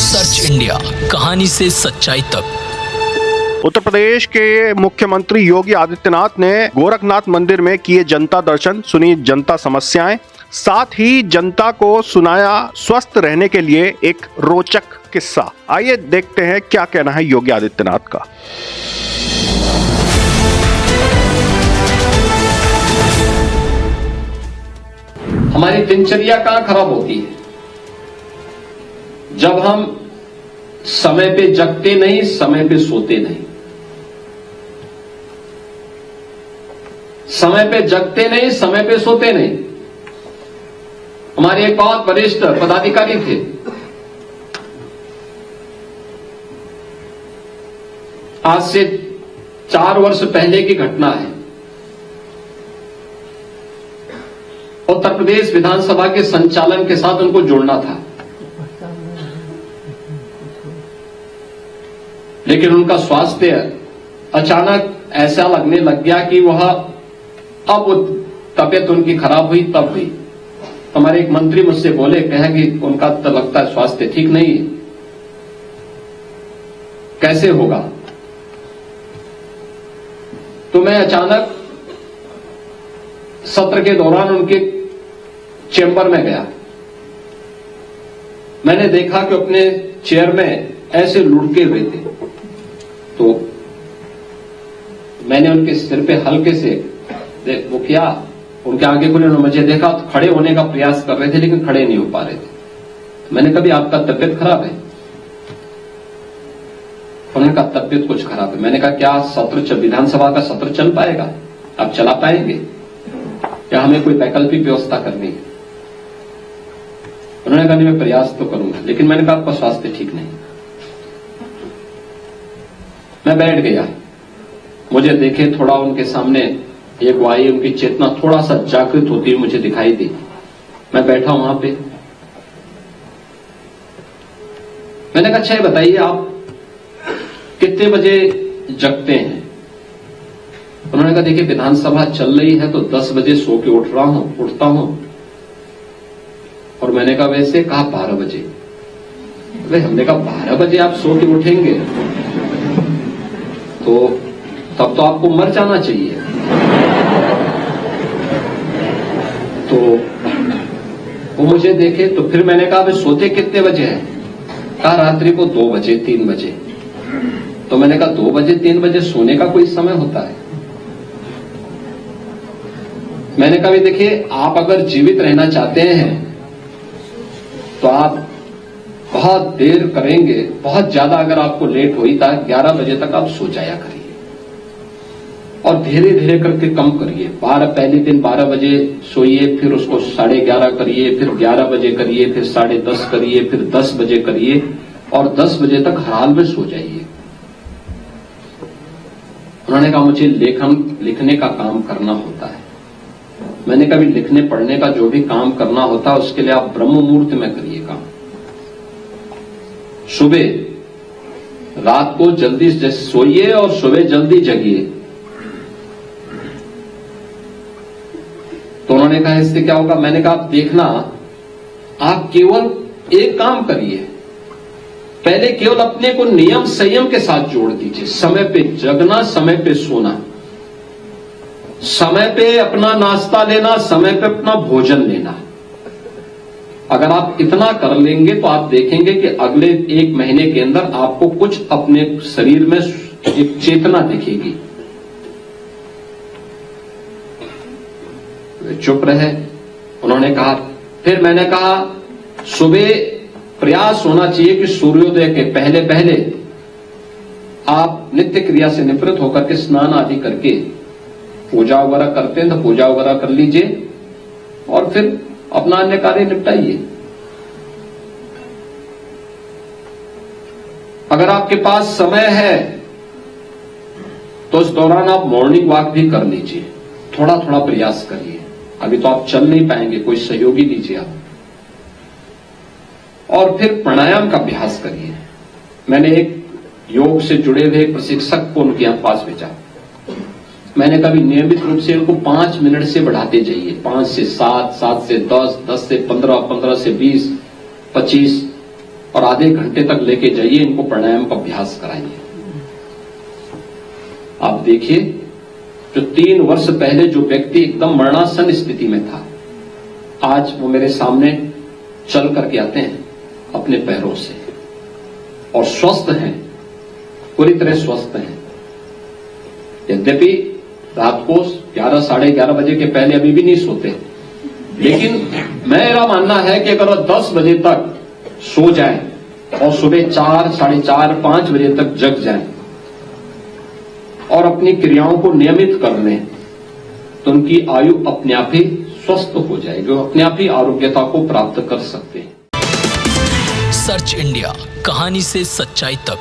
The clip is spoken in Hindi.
सर्च इंडिया, कहानी से सच्चाई तक। उत्तर प्रदेश के मुख्यमंत्री योगी आदित्यनाथ ने गोरखनाथ मंदिर में किए जनता दर्शन, सुनी जनता समस्याएं, साथ ही जनता को सुनाया स्वस्थ रहने के लिए एक रोचक किस्सा। आइए देखते हैं क्या कहना है योगी आदित्यनाथ का। हमारी दिनचर्या कहां खराब होती है? जब हम समय पे जगते नहीं, समय पे सोते नहीं। समय पे जगते नहीं, समय पे सोते नहीं। हमारे एक बहुत वरिष्ठ पदाधिकारी थे, आज से 4 वर्ष पहले की घटना है। उत्तर प्रदेश विधानसभा के संचालन के साथ उनको जुड़ना था, लेकिन उनका स्वास्थ्य अचानक ऐसा लगने लग गया कि वह अब तबीयत उनकी खराब हुई तब हुई। हमारे एक मंत्री मुझसे बोले, कहा कि उनका तो लगता है स्वास्थ्य ठीक नहीं है, कैसे होगा? तो मैं अचानक सत्र के दौरान उनके चेंबर में गया। मैंने देखा कि अपने चेयर में ऐसे लुढ़के हुए थे, तो मैंने उनके सिर पे हल्के से वो किया, उनके आगे खुले, उन्होंने मुझे देखा तो खड़े होने का प्रयास कर रहे थे, लेकिन खड़े नहीं हो पा रहे थे। मैंने कहा, आपका तबीयत खराब है? उन्होंने कहा, तबीयत कुछ खराब है। मैंने कहा, क्या सत्र, विधानसभा का सत्र चल पाएगा? आप चला पाएंगे या हमें कोई वैकल्पिक व्यवस्था करनी है? उन्होंने कहा, मैं प्रयास तो करूंगा, लेकिन मैंने कहा, आपका स्वास्थ्य ठीक नहीं। मैं बैठ गया, मुझे देखे थोड़ा उनके सामने एक वाई, उनकी चेतना थोड़ा सा जागृत होती हुई मुझे दिखाई दी। मैं बैठा वहां पे, मैंने कहा, अच्छा ये बताइए, आप कितने बजे जगते हैं? उन्होंने कहा, देखिए विधानसभा चल रही है तो 10 बजे सो के उठता हूं। और मैंने कहा, वैसे? कहा 12 बजे। हमने कहा, 12 बजे आप सो के उठेंगे तो तब तो आपको मर जाना चाहिए। तो वो मुझे देखे, तो फिर मैंने कहा, वे सोते कितने बजे हैं? कहा, रात्रि को 2 बजे 3 बजे। तो मैंने कहा, 2 बजे 3 बजे सोने का कोई समय होता है? मैंने कहा, देखिए आप अगर जीवित रहना चाहते हैं तो आप बहुत देर करेंगे, बहुत ज्यादा अगर आपको लेट हुई था, 11 बजे तक आप सो जाया करिए और धीरे धीरे करके कम करिए। पहले दिन 12 बजे सोइए, फिर उसको 11:30 करिए, फिर 11 बजे करिए, फिर 10:30 करिए, फिर 10 बजे करिए और 10 बजे तक हर हाल में सो जाइए। उन्होंने कहा, मुझे लिखने का काम करना होता है। मैंने कभी लिखने पढ़ने का जो भी काम करना होता है उसके लिए आप ब्रह्म मुहूर्त में करिए काम। सुबह रात को जल्दी सोइए और सुबह जल्दी जगिए। तो उन्होंने कहा, इससे क्या होगा? मैंने कहा, आप देखना, आप केवल एक काम करिए, पहले केवल अपने को नियम संयम के साथ जोड़ दीजिए। समय पे जगना, समय पे सोना, समय पे अपना नाश्ता लेना, समय पे अपना भोजन लेना। अगर आप इतना कर लेंगे तो आप देखेंगे कि अगले 1 महीने के अंदर आपको कुछ अपने शरीर में एक चेतना दिखेगी। चुप रहे। उन्होंने कहा, फिर मैंने कहा, सुबह प्रयास होना चाहिए कि सूर्योदय के पहले पहले आप नित्य क्रिया से निवृत्त होकर के स्नान आदि करके पूजा वगैरह करते हैं तो पूजा वगैरह कर लीजिए और फिर अपना अन्य कार्य निपटाइए। अगर आपके पास समय है तो उस दौरान आप मॉर्निंग वॉक भी कर लीजिए, थोड़ा थोड़ा प्रयास करिए। अभी तो आप चल नहीं पाएंगे, कोई सहयोगी लीजिए आप, और फिर प्राणायाम का अभ्यास करिए। मैंने एक योग से जुड़े हुए प्रशिक्षक को उनके यहां पास भेजा। मैंने कभी नियमित रूप से उनको 5 मिनट से बढ़ाते जाइए, 5 से 7, 7 से 10, 10 से 15, 15 से 20, 25 और आधे घंटे तक लेके जाइए, इनको प्राणायाम का अभ्यास कराइए। आप देखिए, जो 3 वर्ष पहले जो व्यक्ति एकदम मरणासन स्थिति में था, आज वो मेरे सामने चल करके आते हैं अपने पैरों से और स्वस्थ हैं, पूरी तरह स्वस्थ हैं। यद्यपि रात को 11 साढ़े 11 बजे के पहले अभी भी नहीं सोते, लेकिन मेरा मानना है कि अगर वो 10 बजे तक सो जाएं और सुबह 4 साढ़े 4 5 बजे तक जग जाएं और अपनी क्रियाओं को नियमित कर लें, तो उनकी आयु अपने आप ही स्वस्थ हो जाएगी, वो अपने आप ही आरोग्यता को प्राप्त कर सकते हैं। सर्च इंडिया, कहानी से सच्चाई तक।